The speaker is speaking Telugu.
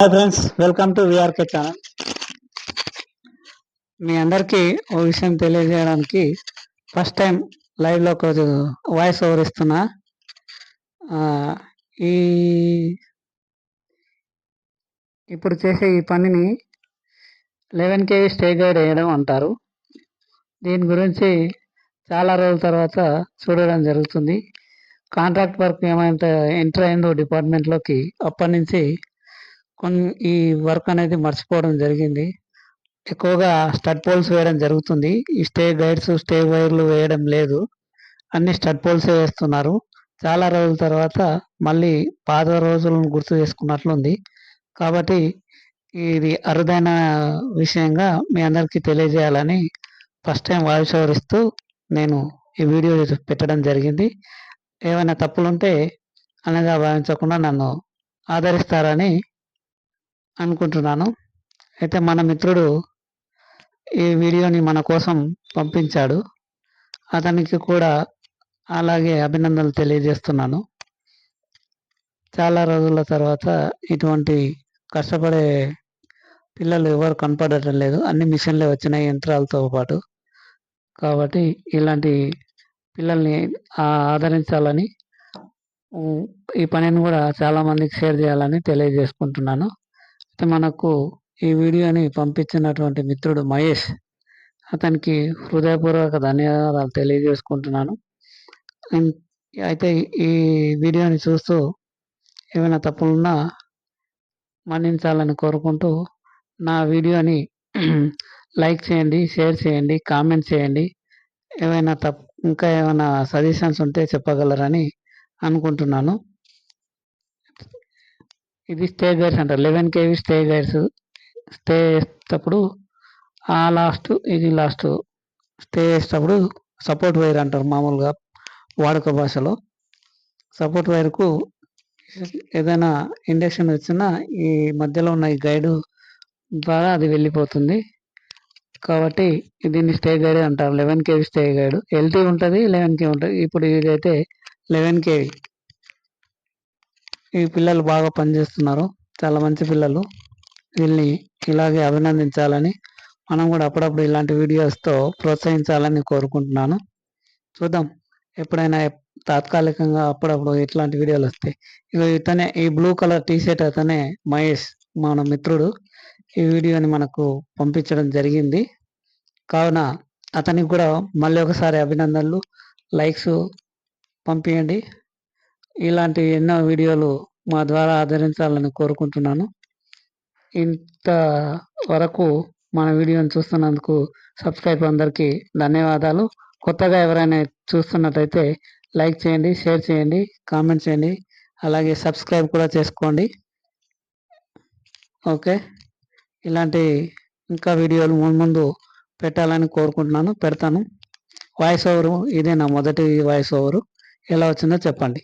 Hi friends, welcome to VRK channel. మీ అందరికీ ఓ విషయం తెలియజేయడానికి ఫస్ట్ టైం లైవ్లో ఒక వాయిస్ ఓవర్ ఇస్తున్నా. ఈ ఇప్పుడు చేసే ఈ పనిని 11 kV స్టే గైడ్ వేయడం అంటారు. దీని గురించి చాలా రోజుల తర్వాత చూడడం జరుగుతుంది. కాంట్రాక్ట్ వర్క్ ఏమైనా ఎంటర్ అయిందో డిపార్ట్మెంట్లోకి, అప్పటి నుంచి ఈ వర్క్ అనేది మర్చిపోవడం జరిగింది. ఎక్కువగా స్టడ్ పోల్స్ వేయడం జరుగుతుంది. ఈ స్టే గైడ్స్, స్టే వైర్లు వేయడం లేదు. అన్ని స్టడ్ పోల్సే వేస్తున్నారు. చాలా రోజుల తర్వాత మళ్ళీ పాత రోజులను గుర్తు చేసుకున్నట్లుంది. కాబట్టి ఇది అరుదైన విషయంగా మీ అందరికీ తెలియజేయాలని ఫస్ట్ టైం వాయిస్ ఓవర్ ఇస్తూ నేను ఈ వీడియో పెట్టడం జరిగింది. ఏమైనా తప్పులుంటే అనగా భావించకుండా నన్ను ఆదరిస్తారని అనుకుంటున్నాను. అయితే మన మిత్రుడు ఈ వీడియోని మన కోసం పంపించాడు. అతనికి కూడా అలాగే అభినందనలు తెలియజేస్తున్నాను. చాలా రోజుల తర్వాత ఇటువంటి కష్టపడే పిల్లలు ఎవరు కనపడటం లేదు. అన్ని మిషన్లే వచ్చినాయి యంత్రాలతో పాటు. కాబట్టి ఇలాంటి పిల్లల్ని ఆదరించాలని, ఈ పనిని కూడా చాలామందికి షేర్ చేయాలని తెలియజేసుకుంటున్నాను. అయితే మనకు ఈ వీడియోని పంపించినటువంటి మిత్రుడు మహేష్, అతనికి హృదయపూర్వక ధన్యవాదాలు తెలియజేసుకుంటున్నాను. అయితే ఈ వీడియోని చూస్తూ ఏమైనా తప్పులున్నా మన్నించాలని కోరుకుంటూ, నా వీడియోని లైక్ చేయండి, షేర్ చేయండి, కామెంట్ చేయండి. ఏమైనా ఇంకా ఏమైనా సజెషన్స్ ఉంటే చెప్పగలరని అనుకుంటున్నాను. ఇది స్టే గైడ్స్ అంటారు, 11 kV స్టే గైడ్స్. స్టే చేసేటప్పుడు లాస్ట్, ఇది లాస్ట్. స్టే చేసేటప్పుడు సపోర్ట్ వైర్ అంటారు మామూలుగా వాడుక భాషలో. సపోర్ట్ వైర్కు ఏదైనా ఇండక్షన్ వచ్చినా ఈ మధ్యలో ఉన్న ఈ గైడు ద్వారా అది వెళ్ళిపోతుంది. కాబట్టి దీన్ని స్టే గైడ్ అంటారు, 11 kV స్టే గైడ్. ఎల్టీ ఉంటుంది, 11 kV ఉంటుంది. ఇప్పుడు ఇదైతే 11 kV. ఈ పిల్లలు బాగా పనిచేస్తున్నారు, చాలా మంచి పిల్లలు. వీళ్ళని ఇలాగే అభినందించాలని, మనం కూడా అప్పుడప్పుడు ఇలాంటి వీడియోస్తో ప్రోత్సహించాలని కోరుకుంటున్నాను. చూద్దాం, ఎప్పుడైనా తాత్కాలికంగా అప్పుడప్పుడు ఇట్లాంటి వీడియోలు వస్తాయి. ఇతనే, ఈ బ్లూ కలర్ టీషర్ట్ అతనే మహేష్, మన మిత్రుడు. ఈ వీడియోని మనకు పంపించడం జరిగింది. కావున అతనికి కూడా మళ్ళీ ఒకసారి అభినందనలు, లైక్స్ పంపించండి. ఇలాంటి ఎన్నో వీడియోలు మా ద్వారా ఆదరించాలని కోరుకుంటున్నాను. ఇంతవరకు మన వీడియోని చూస్తున్నందుకు సబ్స్క్రైబ్ అందరికీ ధన్యవాదాలు. కొత్తగా ఎవరైనా చూస్తున్నట్టయితే లైక్ చేయండి, షేర్ చేయండి, కామెంట్ చేయండి, అలాగే సబ్స్క్రైబ్ కూడా చేసుకోండి. ఓకే, ఇలాంటి ఇంకా వీడియోలు ముందు పెట్టాలని కోరుకుంటున్నాను, పెడతాను. వాయిస్ ఓవరు ఇదే నా మొదటి వాయిస్ ఓవరు. ఎలా వచ్చిందో చెప్పండి.